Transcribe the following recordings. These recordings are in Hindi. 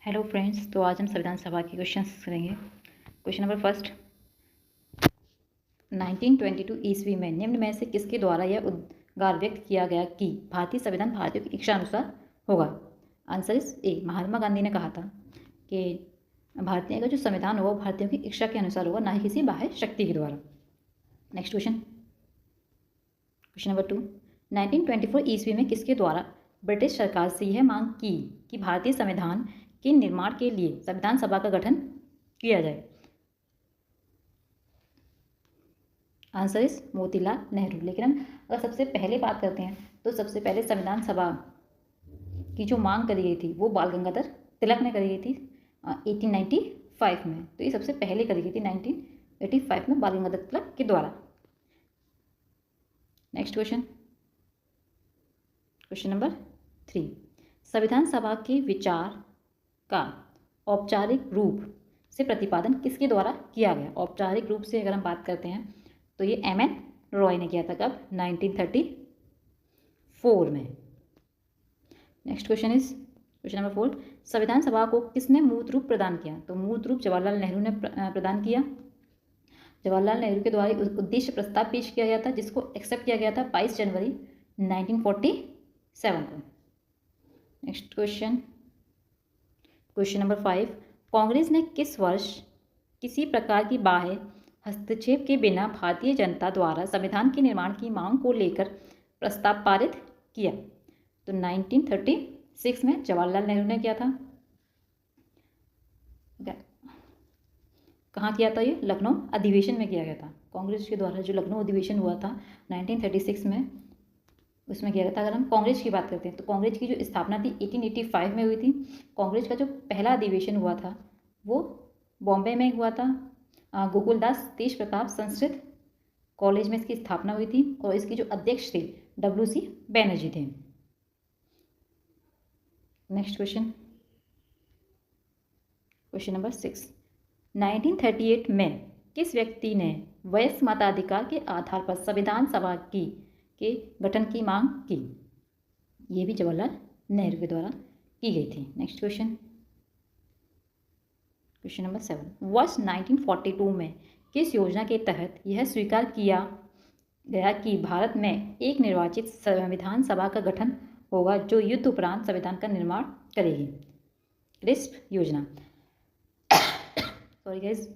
हेलो फ्रेंड्स, तो आज हम संविधान सभा के क्वेश्चंस करेंगे। क्वेश्चन नंबर फर्स्ट, 1922 ईस्वी में निम्न में से किसके द्वारा यह उद्गार व्यक्त किया गया कि भारतीय संविधान भारतीयों की इच्छा अनुसार होगा? Answer is a, Mahatma Gandhi ने कहा था कि भारतीय का जो संविधान होगा वो भारतीयों की इच्छा के अनुसार होगा, ना ही किसी बाह्य शक्ति के द्वारा। नेक्स्ट क्वेश्चन, क्वेश्चन नंबर 2, 1924 ईस्वी में किसके द्वारा ब्रिटिश सरकार से यह मांग की कि भारतीय संविधान के निर्माण के लिए संविधान सभा का गठन किया जाए? Answer is Motilal Nehru. लेकिन हम अगर सबसे पहले बात करते हैं तो सबसे पहले संविधान सभा की जो मांग करी गई थी वो बाल गंगाधर तिलक ने करी गई थी 1895 में। तो ये सबसे पहले करी गई थी 1985 में बाल गंगाधर तिलक के द्वारा। नेक्स्ट क्वेश्चन, क्वेश्चन नंबर 3, संविधान सभा के विचार का औपचारिक रूप से प्रतिपादन किसके द्वारा किया गया? औपचारिक रूप से अगर हम बात करते हैं तो ये एम.एन. रॉय ने किया था। कब? 1934 में। Next question is question number 4, संविधान सभा को किसने मूर्त रूप प्रदान किया? तो मूर्त रूप जवाहरलाल नेहरू ने प्रदान किया। जवाहरलाल नेहरू के द्वारा उद्देश्य प्रस्ताव पेश किया गया था जिसको एक्सेप्ट किया गया था 22 जनवरी 1947 को। Next question, question number 5, Congress ने किस वर्ष किसी प्रकार की बाह्य हस्तक्षेप के बिना भारतीय जनता द्वारा संविधान के निर्माण की मांग को लेकर प्रस्ताव पारित किया? तो 1936 में जवाहरलाल नेहरू ने किया था। कहाँ किया था? ये लखनऊ अधिवेशन में किया गया था। कांग्रेस के द्वारा जो लखनऊ अधिवेशन हुआ था 1936 में, उसमें किया गया था। अगर हम कांग्रेस की बात करते हैं तो कांग्रेस की जो स्थापना थी 1885 में हुई थी। कांग्रेस का जो पहला अधिवेशन हुआ था वो बॉम्बे में हुआ था। गोकुलदास तेज प्रताप संस्कृत कॉलेज में इसकी स्थापना हुई थी और इसकी जो अध्यक्ष थे W.C. बैनर्जी थे। नेक्स्ट क्वेश्चन, क्वेश्चन नंबर 6, 1938 में किस व्यक्ति ने वयस्क मताधिकार के आधार पर संविधान सभा के गठन की मांग की? ये भी जवाहरलाल नेहरू के द्वारा की गई थी। नेक्स्ट क्वेश्चन, क्वेश्चन नंबर 7, वर्ष 1942 में किस योजना के तहत यह स्वीकार किया गया कि भारत में एक निर्वाचित संविधान सभा का गठन होगा जो युद्ध उपरांत संविधान का निर्माण करेगी? क्रिस्प योजना। सॉरी गाइस,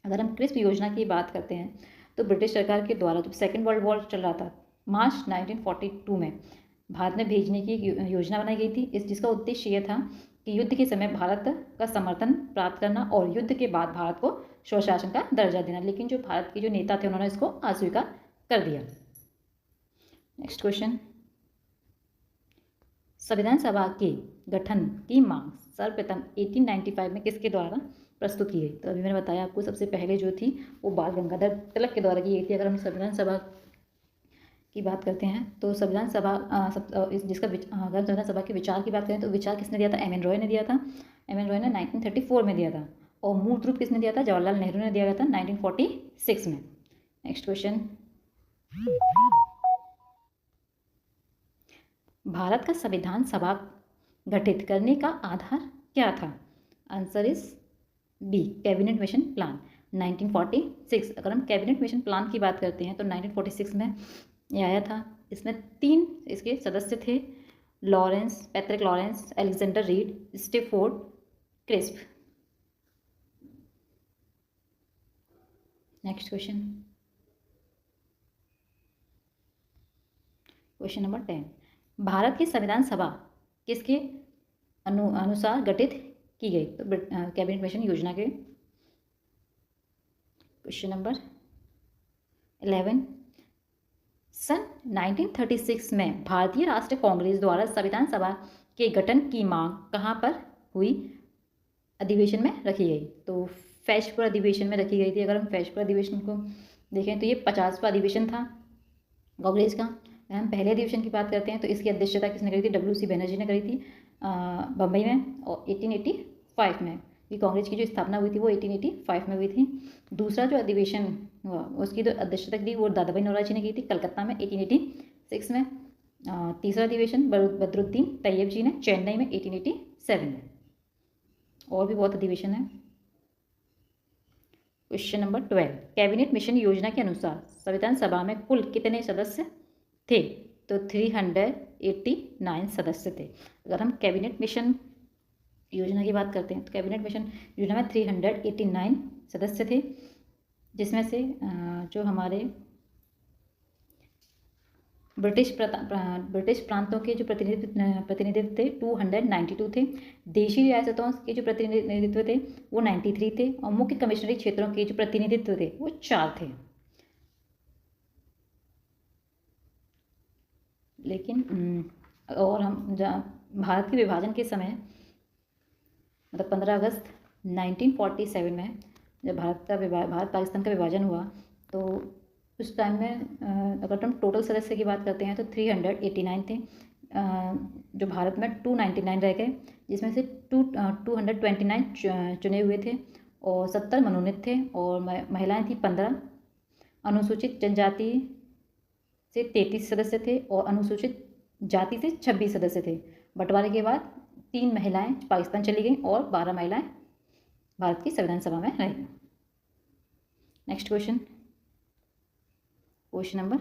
अगर हम क्रिस्प योजना की बात करते हैं तो ब्रिटिश सरकार के द्वारा जब सेकेंड वर्ल्ड वॉर चल रहा था मार्च 1942 में भारत में भेजने की योजना बनाई गई थी, जिसका उद्देश्य यह था कि युद्ध के समय भारत का समर्थन प्राप्त करना और युद्ध के बाद भारत को स्वशासन का दर्जा देना। लेकिन जो भारत के जो नेता थे उन्होंने इसको अस्वीकार कर दिया। नेक्स्ट क्वेश्चन, संविधान सभा के गठन की मांग सर्वप्रथम 1895 में किसके द्वारा प्रस्तुत की गई? तो अभी मैंने बताया आपको सबसे पहले जो थी वो बाल गंगाधर तिलक के द्वारा की गई थी। अगर हम संविधान सभा की बात करते हैं तो संविधान सभा अगर संविधान सभा के विचार की बात करें तो विचार किसने दिया था? एम.एन. रॉय ने दिया था। एम.एन. रॉय ने 1934 में दिया था। और मूर्त रूप किसने दिया था? जवाहरलाल नेहरू ने दिया गया था 1946 में। नेक्स्ट क्वेश्चन, भारत का संविधान सभा गठित करने का आधार क्या था? Answer is B, cabinet mission plan 1946। अगर हम कैबिनेट मिशन प्लान की बात करते हैं तो 1946 में ये आया था। इसमें 3 इसके सदस्य थे, Lawrence, Patrick Lawrence, Alexander Reid, Stafford Cripps. Next question, question number 10, Bharat की संविधान सभा किसके अनुसार गठित की गई? तो कैबिनेट मिशन योजना के। क्वेश्चन नंबर 11, सन 1936 में भारतीय राष्ट्रीय कांग्रेस द्वारा संविधान सभा के गठन की मांग कहाँ पर हुई? अधिवेशन में रखी गई। तो फैजपुर अधिवेशन में रखी गई थी। अगर हम फैजपुर अधिवेशन को देखें तो ये 50वां अधिवेशन था कांग्रेस का। अगर हम पहले अधिवेशन की बात करते हैं तो इसकी अध्यक्षता किसने करी थी? W.C. बैनर्जी ने करी थी बम्बई में और 1885 में। ये कांग्रेस की जो स्थापना हुई थी वो 1885 में हुई थी। दूसरा जो अधिवेशन हुआ उसकी जो अध्यक्षता थी वो दादाभाई नौरोजी ने की थी कलकत्ता में 1886 में। तीसरा अधिवेशन बदरुद्दीन तैयब जी ने चेन्नई में 1887 में। और भी बहुत अधिवेशन है। क्वेश्चन नंबर 12, कैबिनेट मिशन योजना के अनुसार संविधान सभा में कुल कितने सदस्य थे? तो 389 सदस्य थे। अगर हम कैबिनेट मिशन योजना की बात करते हैं तो कैबिनेट मिशन योजना में 389 सदस्य थे, जिसमें से जो हमारे ब्रिटिश प्रांतों के जो प्रतिनिधित्व थे 292 थे। देशी रियासतों के जो प्रतिनिधित्व थे वो 93 थे, और मुख्य कमिश्नरी क्षेत्रों के जो प्रतिनिधित्व थे वो 4 थे। लेकिन और हम भारत के विभाजन के समय, मतलब 15 अगस्त 1947 में जब भारत पाकिस्तान का विभाजन हुआ, तो उस टाइम में अगर हम टोटल सदस्य की बात करते हैं तो 389 थे। जो भारत में 299 रह गए, जिसमें से 229 चुने हुए थे और 70 मनोनीत थे, और महिलाएं थी 15। अनुसूचित जनजाति से 33 सदस्य थे और अनुसूचित जाति से 26 सदस्य थे। बंटवारे के बाद 3 महिलाएं पाकिस्तान चली गईं और 12 महिलाएं भारत की संविधान सभा में रहीं। नेक्स्ट क्वेश्चन नंबर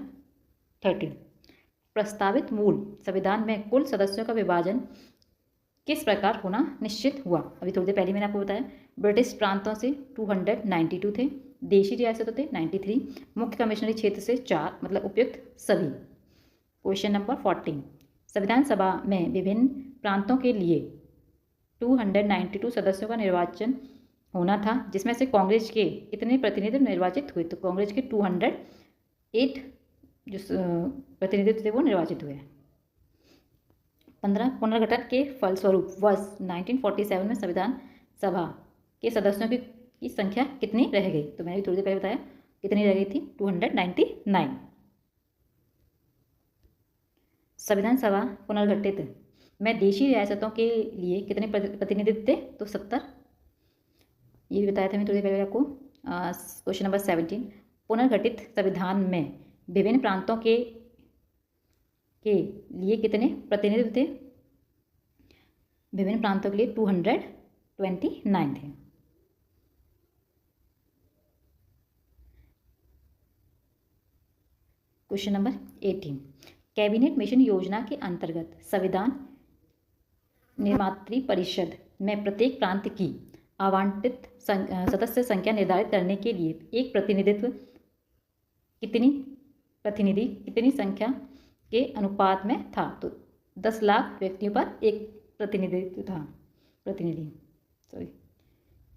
13, प्रस्तावित मूल संविधान में कुल सदस्यों का विभाजन किस प्रकार होना निश्चित हुआ? अभी थोड़ी देर पहले मैंने आपको बताया, ब्रिटिश प्रांतों से 292 थे, देशी रियासतों थे 93, मुख्य कमिश्नरी क्षेत्र से 4, मतलब उपयुक्त सभी। क्वेश्चन नंबर 14, संविधान सभा में विभिन्न प्रांतों के लिए 292 सदस्यों का निर्वाचन होना था, जिसमें से कांग्रेस के कितने प्रतिनिधि निर्वाचित हुए? तो कांग्रेस के 208 जो प्रतिनिधित्व थे वो निर्वाचित हुए। 15, पुनर्गठन के फलस्वरूप वर्ष 1947 में संविधान सभा के सदस्यों की संख्या कितनी रह गई? तो मैंने भी थोड़ी देर पहले बताया कितनी रह गई थी, 299। संविधान सभा पुनर्गठित में देशी रियासतों के लिए कितने प्रतिनिधित्व थे? तो 70। ये भी बताया था मैं थोड़ी देर पहले आपको। क्वेश्चन नंबर 17, पुनर्गठित संविधान में विभिन्न प्रांतों के लिए कितने प्रतिनिधित्व थे? विभिन्न प्रांतों के लिए 229 थे। क्वेश्चन नंबर 18, कैबिनेट मिशन योजना के अंतर्गत संविधान निर्मात्री परिषद में प्रत्येक प्रांत की आवंटित सदस्य संख्या निर्धारित करने के लिए एक प्रतिनिधि कितनी संख्या के अनुपात में था? तो 10 लाख व्यक्तियों पर एक प्रतिनिधि।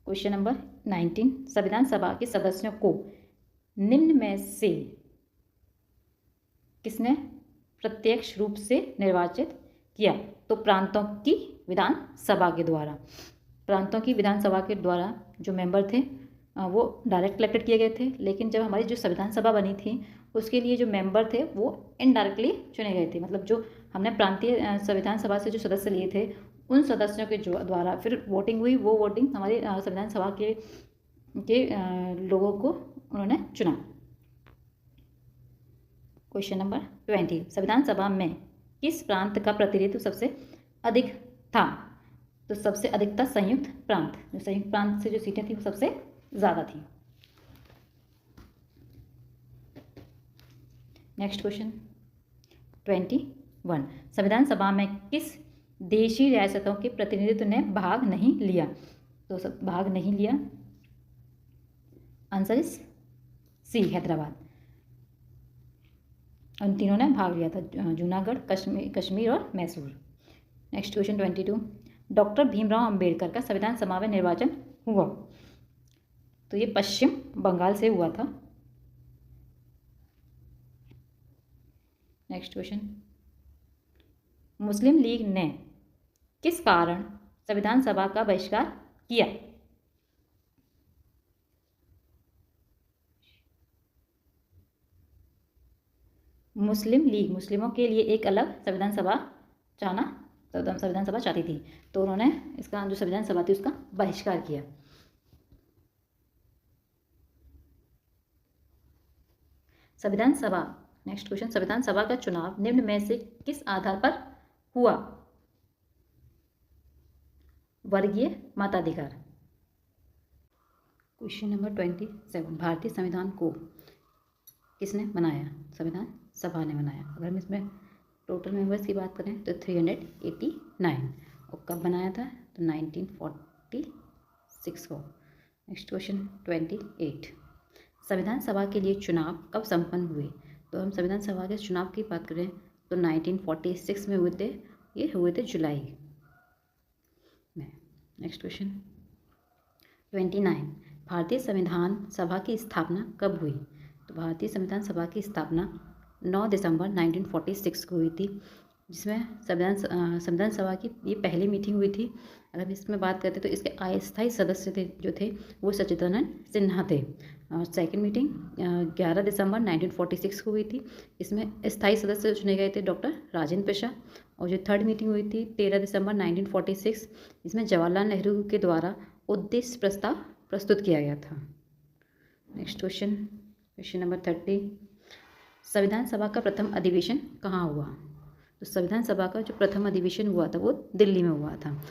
क्वेश्चन नंबर 19, संविधान सभा के सदस्यों को निम्न में से किसने प्रत्यक्ष रूप से निर्वाचित किया? तो प्रांतों की विधानसभा के द्वारा। प्रांतों की विधानसभा के द्वारा जो मेंबर थे वो डायरेक्ट इलेक्टेड किए गए थे, लेकिन जब हमारी जो संविधान सभा बनी थी उसके लिए जो मेंबर थे वो इनडायरेक्टली चुने गए थे। मतलब जो हमने प्रांतीय संविधान सभा से जो सदस्य लिए थे उन सदस्यों के जो द्वारा फिर वोटिंग हुई, वो वोटिंग हमारी संविधान सभा के लोगों को उन्होंने चुना। क्वेश्चन नंबर 20, संविधान सभा में किस प्रांत का प्रतिनिधित्व सबसे अधिक था? तो सबसे अधिक था संयुक्त प्रांत। जो संयुक्त प्रांत से जो सीटें थी वो सबसे ज़्यादा थी। नेक्स्ट क्वेश्चन 21, संविधान सभा में किस देशी रियासतों के प्रतिनिधित्व ने भाग नहीं लिया? तो सब भाग नहीं लिया, आंसर इज सी, हैदराबाद। उन तीनों ने भाग लिया था, जूनागढ़, कश्मीर और Mysore. Next question 22, doctor Bhimrao Ambedkar का संविधान सभा में निर्वाचन हुआ? तो ये पश्चिम बंगाल से हुआ था। नेक्स्ट क्वेश्चन, मुस्लिम लीग ने किस कारण संविधान सभा का बहिष्कार किया? मुस्लिम लीग मुस्लिमों के लिए एक अलग संविधान सभा चाहती थी, तो उन्होंने इसका जो संविधान सभा थी उसका बहिष्कार किया। संविधान सभा, नेक्स्ट क्वेश्चन, संविधान सभा का चुनाव निम्न में से किस आधार पर हुआ? वर्गीय मताधिकार। क्वेश्चन नंबर 27, भारतीय संविधान को किसने बनाया? संविधान सभा ने बनाया। अगर हम इसमें टोटल मेंबर्स की बात करें तो 389, और कब बनाया था? तो 1946 को। नेक्स्ट क्वेश्चन 28, संविधान सभा के लिए चुनाव कब संपन्न हुए? तो हम संविधान सभा के चुनाव की बात करें तो 1946 में हुए थे, ये हुए थे जुलाई में। नेक्स्ट क्वेश्चन 29, भारतीय संविधान सभा की स्थापना कब हुई? तो भारतीय संविधान सभा की स्थापना 9 दिसंबर 1946 को हुई थी, जिसमें संविधान सभा की ये पहली मीटिंग हुई थी। अगर इसमें बात करते तो इसके अस्थायी सदस्य थे वो सच्चिदानंद सिन्हा थे। और सेकेंड मीटिंग 11 दिसंबर 1946 को हुई थी। इसमें स्थायी सदस्य चुने गए थे डॉक्टर राजेंद्र प्रसाद। और जो थर्ड मीटिंग हुई थी 13 दिसंबर 1946, इसमें जवाहरलाल नेहरू के द्वारा उद्देश्य प्रस्ताव प्रस्तुत किया गया था। नेक्स्ट क्वेश्चन नंबर 30, संविधान सभा का प्रथम अधिवेशन कहाँ हुआ? तो संविधान सभा का जो प्रथम अधिवेशन हुआ था वो दिल्ली में हुआ था,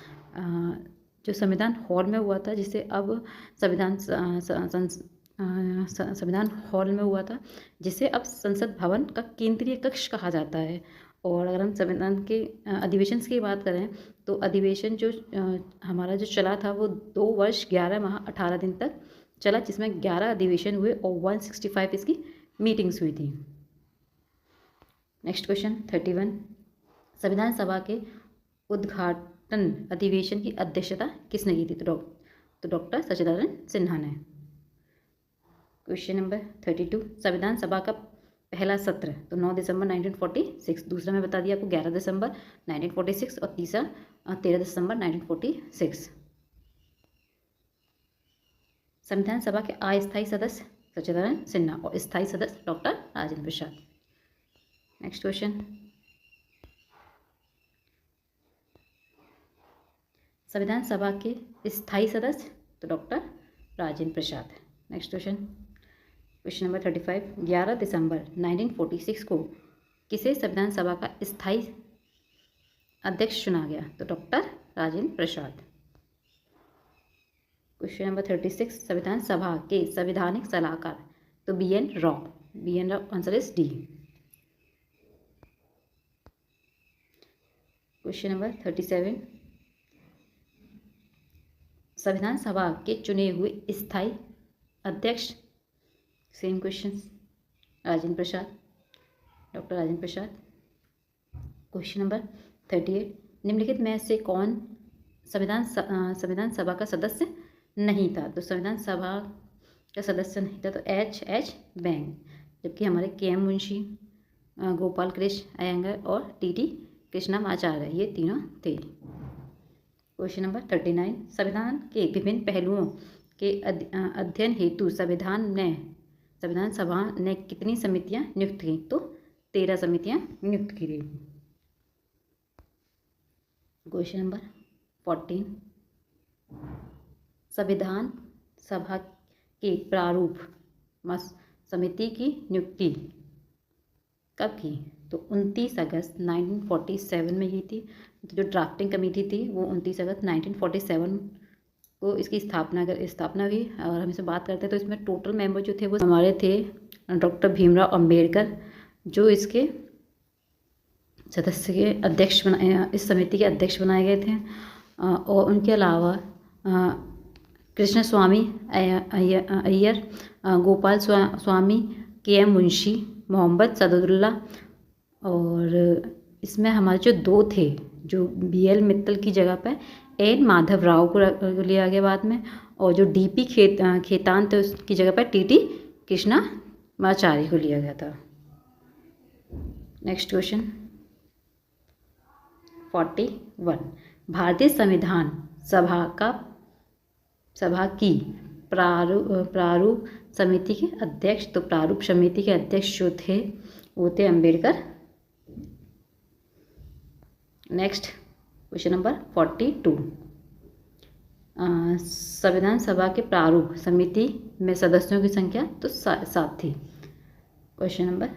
जो संविधान हॉल में हुआ था, जिसे अब संविधान हॉल में हुआ था, जिसे अब संसद भवन का केंद्रीय कक्ष कहा जाता है। और अगर हम संविधान के अधिवेशन की बात करें तो अधिवेशन जो हमारा जो चला था वो 2 वर्ष 11 माह 18 दिन तक चला, जिसमें 11 अधिवेशन हुए और 165 इसकी मीटिंग्स हुई थी। नेक्स्ट क्वेश्चन 31, संविधान सभा के उद्घाटन अधिवेशन की अध्यक्षता किसने की थी? तो डॉक्टर सच्चिदानंद सिन्हा ने। क्वेश्चन नंबर 32, संविधान सभा का पहला सत्र तो 9 दिसंबर 1946, दूसरा मैं बता दिया आपको 11 दिसंबर 1946 और तीसरा 13 दिसंबर 1946। संविधान सभा के अस्थायी सदस्य सच्चिदानंद सिन्हा और स्थायी सदस्य doctor Rajendra Prasad. Next question, संविधान सभा के स्थायी सदस्य तो doctor Rajendra Prasad. Next question number 35, 11 दिसंबर 1946 को किसे संविधान सभा का स्थायी अध्यक्ष चुना गया? तो doctor Rajendra Prasad. Question number 36, संविधान सभा के संवैधानिक सलाहकार तो BN Rao. Answer is D. Question number 37, संविधान सभा के चुने हुए स्थायी अध्यक्ष, same question, Rajendra Prasad, doctor Rajendra Prasad. Question number 38, निम्नलिखित में से कौन संविधान सभा का सदस्य नहीं था? तो संविधान सभा का सदस्य नहीं था तो H बैंक, जबकि हमारे KM मुंशी, गोपाल कृष्ण अयंगर और TT कृष्णमाचार्य ये तीनों थे। क्वेश्चन नंबर 39, संविधान के विभिन्न पहलुओं के अध्ययन हेतु संविधान सभा ने कितनी समितियां नियुक्त की? तो 13 समितियां नियुक्त की गई। क्वेश्चन नंबर 14, संविधान सभा के प्रारूप समिति की नियुक्ति कब की? तो 29 अगस्त 1947 में की थी। तो जो ड्राफ्टिंग कमेटी थी वो 29 अगस्त 1947 को इसकी स्थापना हुई। और हम इसे बात करते हैं तो इसमें टोटल मेंबर जो थे वो हमारे थे डॉक्टर भीमराव अंबेडकर, जो इसके सदस्य के अध्यक्ष इस समिति के अध्यक्ष बनाए गए थे। और उनके अलावा कृष्ण स्वामी अय्यर, गोपाल स्वामी, KM मुंशी, मोहम्मद सदुल्ला, और इसमें हमारे जो 2 थे जो BL मित्तल की जगह पर N माधव राव को लिया गया बाद में, और जो DP खेतान थे उसकी जगह पर TT कृष्णमाचार्य को लिया गया था। नेक्स्ट क्वेश्चन 41, भारतीय संविधान सभा की प्रारूप समिति के अध्यक्ष तो प्रारूप समिति के अध्यक्ष जो थे वो थे अंबेडकर। नेक्स्ट क्वेश्चन नंबर 42, संविधान सभा के प्रारूप समिति में सदस्यों की संख्या तो 7 थी। Question number